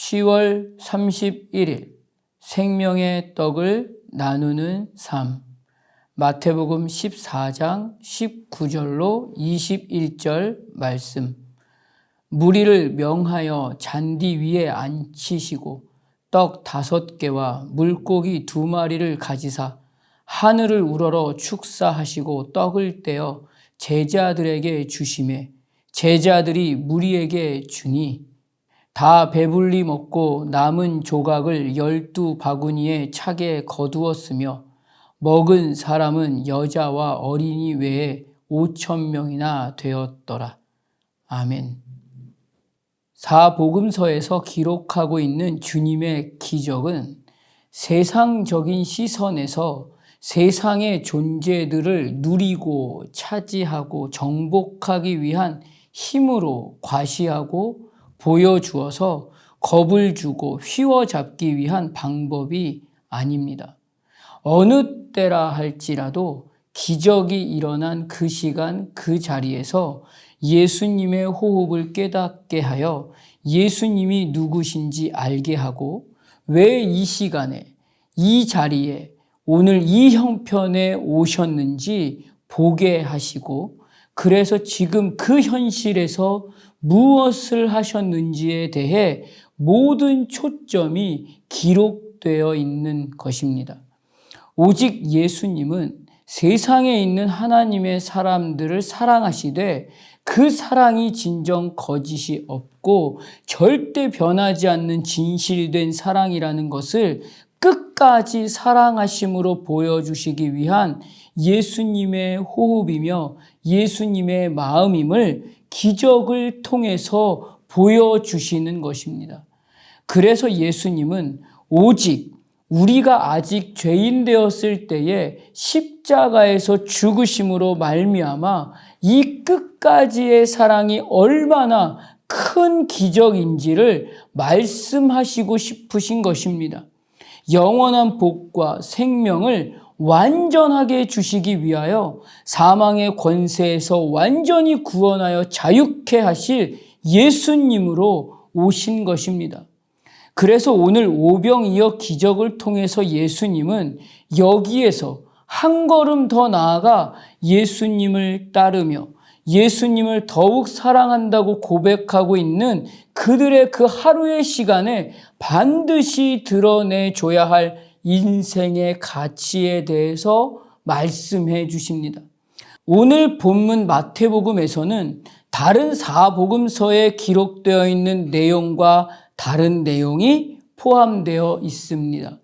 10월 31일 생명의 떡을 나누는 삶. 마태복음 14장 19절로 21절 말씀. 무리를 명하여 잔디 위에 앉히시고 떡 5개와 물고기 2마리를 가지사 하늘을 우러러 축사하시고 떡을 떼어 제자들에게 주시매 제자들이 무리에게 주니 다 배불리 먹고 남은 조각을 12바구니에 차게 거두었으며 먹은 사람은 여자와 어린이 외에 5,000명이나 되었더라. 아멘. 사복음서에서 기록하고 있는 주님의 기적은 세상적인 시선에서 세상의 존재들을 누리고 차지하고 정복하기 위한 힘으로 과시하고 보여주어서 겁을 주고 휘어잡기 위한 방법이 아닙니다. 어느 때라 할지라도 기적이 일어난 그 시간 그 자리에서 예수님의 호흡을 깨닫게 하여 예수님이 누구신지 알게 하고 왜 이 시간에 이 자리에 오늘 이 형편에 오셨는지 보게 하시고 그래서 지금 그 현실에서 무엇을 하셨는지에 대해 모든 초점이 기록되어 있는 것입니다. 오직 예수님은 세상에 있는 하나님의 사람들을 사랑하시되 그 사랑이 진정 거짓이 없고 절대 변하지 않는 진실된 사랑이라는 것을 끝까지 사랑하심으로 보여주시기 위한 예수님의 호흡이며 예수님의 마음임을 기적을 통해서 보여주시는 것입니다. 그래서 예수님은 오직 우리가 아직 죄인 되었을 때에 십자가에서 죽으심으로 말미암아 이 끝까지의 사랑이 얼마나 큰 기적인지를 말씀하시고 싶으신 것입니다. 영원한 복과 생명을 완전하게 주시기 위하여 사망의 권세에서 완전히 구원하여 자유케 하실 예수님으로 오신 것입니다. 그래서 오늘 오병이어 기적을 통해서 예수님은 여기에서 한 걸음 더 나아가 예수님을 따르며 예수님을 더욱 사랑한다고 고백하고 있는 그들의 그 하루의 시간에 반드시 드러내줘야 할 인생의 가치에 대해서 말씀해 주십니다. 오늘 본문 마태복음에서는 다른 사복음서에 기록되어 있는 내용과 다른 내용이 포함되어 있습니다.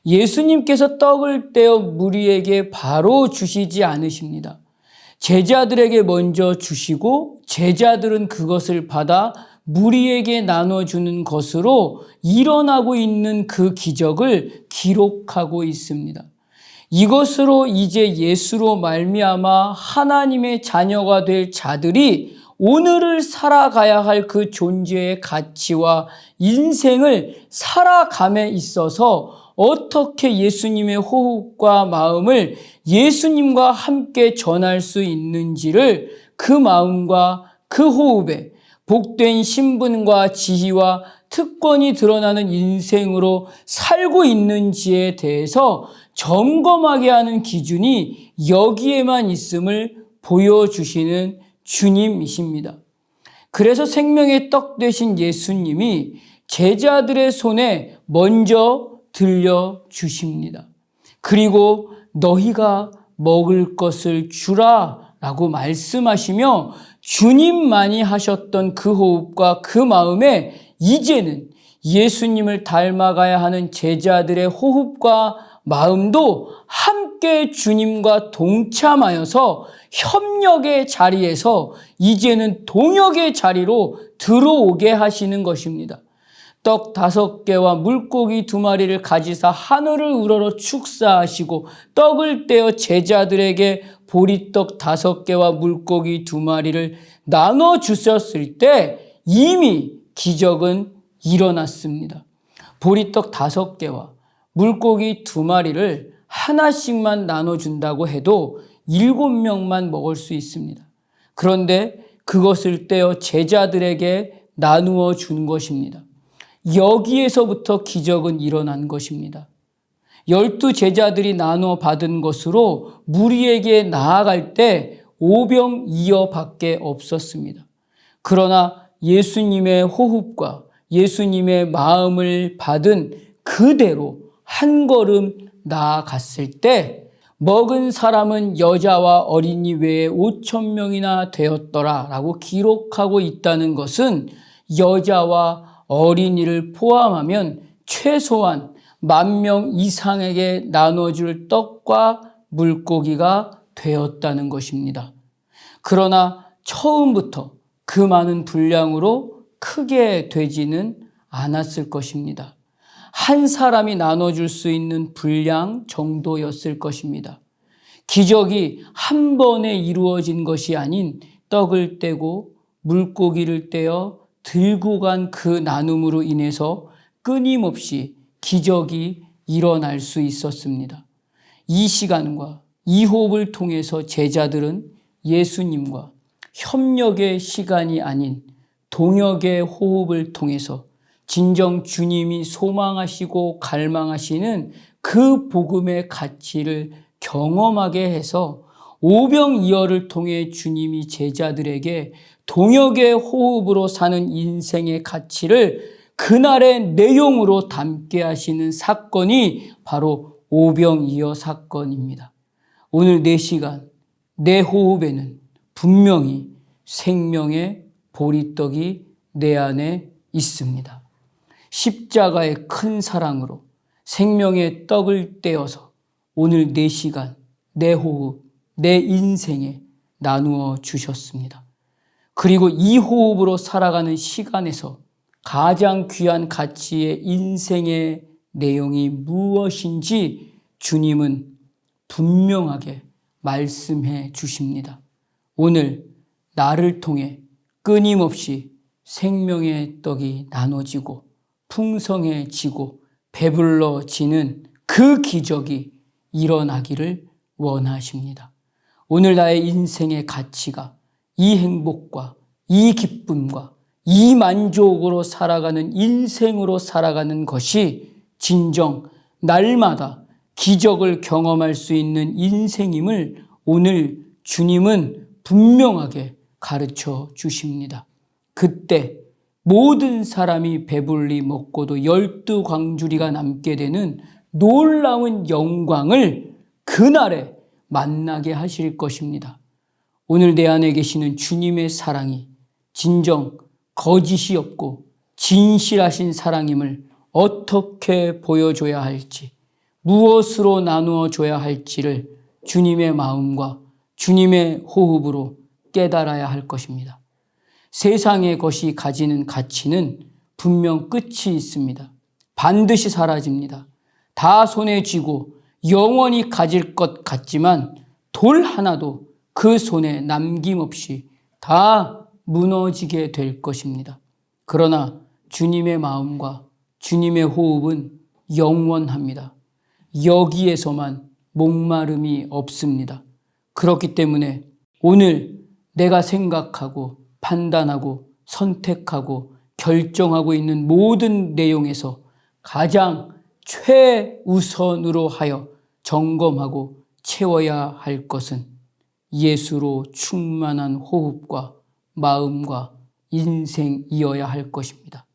예수님께서 떡을 떼어 무리에게 바로 주시지 않으십니다. 제자들에게 먼저 주시고 제자들은 그것을 받아 무리에게 나눠주는 것으로 일어나고 있는 그 기적을 기록하고 있습니다. 이것으로 이제 예수로 말미암아 하나님의 자녀가 될 자들이 오늘을 살아가야 할 그 존재의 가치와 인생을 살아감에 있어서 어떻게 예수님의 호흡과 마음을 예수님과 함께 전할 수 있는지를 그 마음과 그 호흡에 복된 신분과 지위와 특권이 드러나는 인생으로 살고 있는지에 대해서 점검하게 하는 기준이 여기에만 있음을 보여주시는 주님이십니다. 그래서 생명의 떡 되신 예수님이 제자들의 손에 먼저 들려주십니다. 그리고 너희가 먹을 것을 주라 라고 말씀하시며 주님만이 하셨던 그 호흡과 그 마음에 이제는 예수님을 닮아가야 하는 제자들의 호흡과 마음도 함께 주님과 동참하여서 협력의 자리에서 이제는 동역의 자리로 들어오게 하시는 것입니다. 떡 5개와 물고기 2마리를 가지사 하늘을 우러러 축사하시고 떡을 떼어 제자들에게 보리떡 5개와 물고기 2마리를 나눠주셨을 때 이미 기적은 일어났습니다. 보리떡 5개와 물고기 2마리를 하나씩만 나눠준다고 해도 7명만 먹을 수 있습니다. 그런데 그것을 떼어 제자들에게 나누어 준 것입니다. 여기에서부터 기적은 일어난 것입니다. 12 제자들이 나눠 받은 것으로 무리에게 나아갈 때 오병이어밖에 없었습니다. 그러나 예수님의 호흡과 예수님의 마음을 받은 그대로 한 걸음 나아갔을 때 먹은 사람은 여자와 어린이 외에 5,000명이나 되었더라 라고 기록하고 있다는 것은 여자와 어린이를 포함하면 최소한 10,000명 이상에게 나눠줄 떡과 물고기가 되었다는 것입니다. 그러나 처음부터 그 많은 분량으로 크게 되지는 않았을 것입니다. 한 사람이 나눠줄 수 있는 분량 정도였을 것입니다. 기적이 한 번에 이루어진 것이 아닌 떡을 떼고 물고기를 떼어 들고 간 그 나눔으로 인해서 끊임없이 기적이 일어날 수 있었습니다. 이 시간과 이 호흡을 통해서 제자들은 예수님과 협력의 시간이 아닌 동역의 호흡을 통해서 진정 주님이 소망하시고 갈망하시는 그 복음의 가치를 경험하게 해서 오병이어를 통해 주님이 제자들에게 동역의 호흡으로 사는 인생의 가치를 그날의 내용으로 담게 하시는 사건이 바로 오병이어 사건입니다. 오늘 내 시간, 내 호흡에는 분명히 생명의 보리떡이 내 안에 있습니다. 십자가의 큰 사랑으로 생명의 떡을 떼어서 오늘 내 시간, 내 호흡, 내 인생에 나누어 주셨습니다. 그리고 이 호흡으로 살아가는 시간에서 가장 귀한 가치의 인생의 내용이 무엇인지 주님은 분명하게 말씀해 주십니다. 오늘 나를 통해 끊임없이 생명의 떡이 나눠지고 풍성해지고 배불러지는 그 기적이 일어나기를 원하십니다. 오늘 나의 인생의 가치가 이 행복과 이 기쁨과 이 만족으로 살아가는 인생으로 살아가는 것이 진정 날마다 기적을 경험할 수 있는 인생임을 오늘 주님은 분명하게 가르쳐 주십니다. 그때 모든 사람이 배불리 먹고도 12광주리가 남게 되는 놀라운 영광을 그날에 만나게 하실 것입니다. 오늘 내 안에 계시는 주님의 사랑이 진정 거짓이 없고 진실하신 사랑임을 어떻게 보여줘야 할지, 무엇으로 나누어 줘야 할지를 주님의 마음과 주님의 호흡으로 깨달아야 할 것입니다. 세상의 것이 가지는 가치는 분명 끝이 있습니다. 반드시 사라집니다. 다 손에 쥐고 영원히 가질 것 같지만 돌 하나도 그 손에 남김없이 다 무너지게 될 것입니다. 그러나 주님의 마음과 주님의 호흡은 영원합니다. 여기에서만 목마름이 없습니다. 그렇기 때문에 오늘 내가 생각하고 판단하고 선택하고 결정하고 있는 모든 내용에서 가장 최우선으로 하여 점검하고 채워야 할 것은 예수로 충만한 호흡과 마음과 인생이어야 할 것입니다.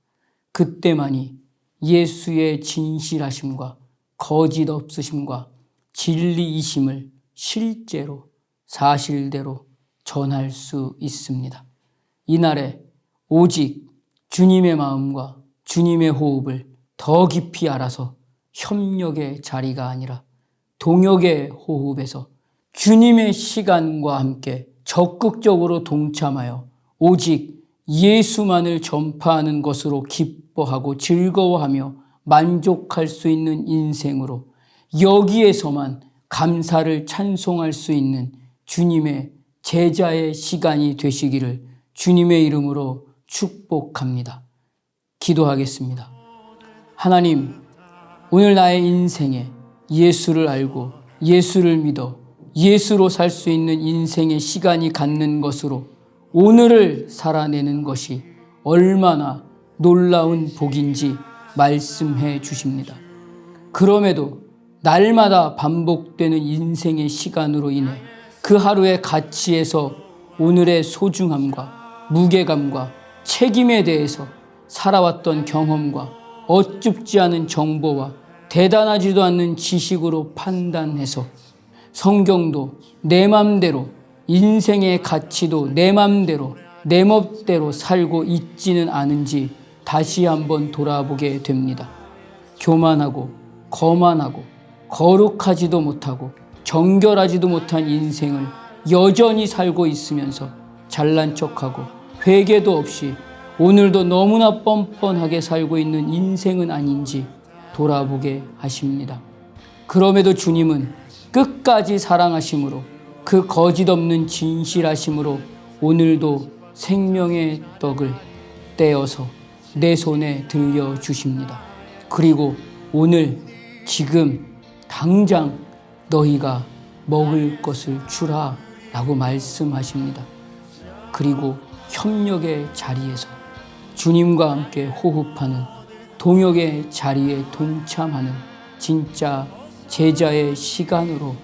그때만이 예수의 진실하심과 거짓 없으심과 진리이심을 실제로 사실대로 전할 수 있습니다. 이날에 오직 주님의 마음과 주님의 호흡을 더 깊이 알아서 협력의 자리가 아니라 동역의 호흡에서 주님의 시간과 함께 적극적으로 동참하여 오직 예수만을 전파하는 것으로 기뻐하고 즐거워하며 만족할 수 있는 인생으로 여기에서만 감사를 찬송할 수 있는 주님의 제자의 시간이 되시기를 주님의 이름으로 축복합니다. 기도하겠습니다. 하나님, 오늘 나의 인생에 예수를 알고 예수를 믿어 예수로 살 수 있는 인생의 시간이 갖는 것으로 오늘을 살아내는 것이 얼마나 놀라운 복인지 말씀해 주십니다. 그럼에도 날마다 반복되는 인생의 시간으로 인해 그 하루의 가치에서 오늘의 소중함과 무게감과 책임에 대해서 살아왔던 경험과 어쭙지 않은 정보와 대단하지도 않은 지식으로 판단해서 성경도 내 맘대로, 인생의 가치도 내 맘대로, 내 멋대로 살고 있지는 않은지 다시 한번 돌아보게 됩니다. 교만하고 거만하고 거룩하지도 못하고 정결하지도 못한 인생을 여전히 살고 있으면서 잘난 척하고 회개도 없이 오늘도 너무나 뻔뻔하게 살고 있는 인생은 아닌지 돌아보게 하십니다. 그럼에도 주님은 끝까지 사랑하심으로 그 거짓없는 진실하심으로 오늘도 생명의 떡을 떼어서 내 손에 들려주십니다. 그리고 오늘 지금 당장 너희가 먹을 것을 주라 라고 말씀하십니다. 그리고 협력의 자리에서 주님과 함께 호흡하는 동역의 자리에 동참하는 진짜 제자의 시간으로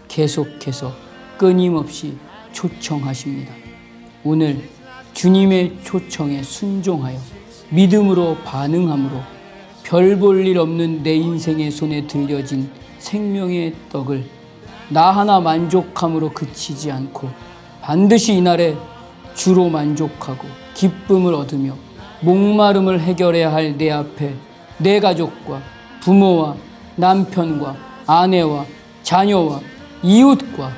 계속해서 끊임없이 초청하십니다. 오늘 주님의 초청에 순종하여 믿음으로 반응함으로 별 볼 일 없는 내 인생의 손에 들려진 생명의 떡을 나 하나 만족함으로 그치지 않고 반드시 이날에 주로 만족하고 기쁨을 얻으며 목마름을 해결해야 할 내 앞에 내 가족과 부모와 남편과 아내와 자녀와 이웃과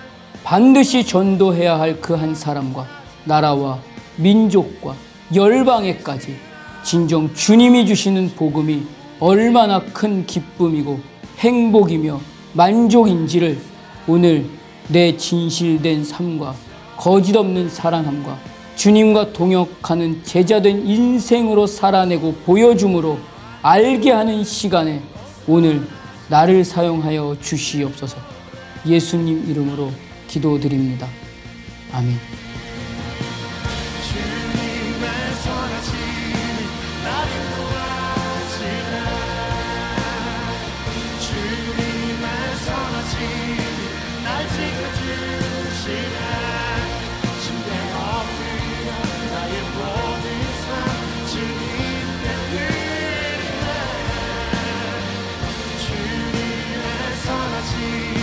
반드시 전도해야 할 그 한 사람과 나라와 민족과 열방에까지 진정 주님이 주시는 복음이 얼마나 큰 기쁨이고 행복이며 만족인지를 오늘 내 진실된 삶과 거짓없는 사랑함과 주님과 동역하는 제자된 인생으로 살아내고 보여줌으로 알게 하는 시간에 오늘 나를 사용하여 주시옵소서. 예수님 이름으로 기도드립니다. 아멘. 선하시니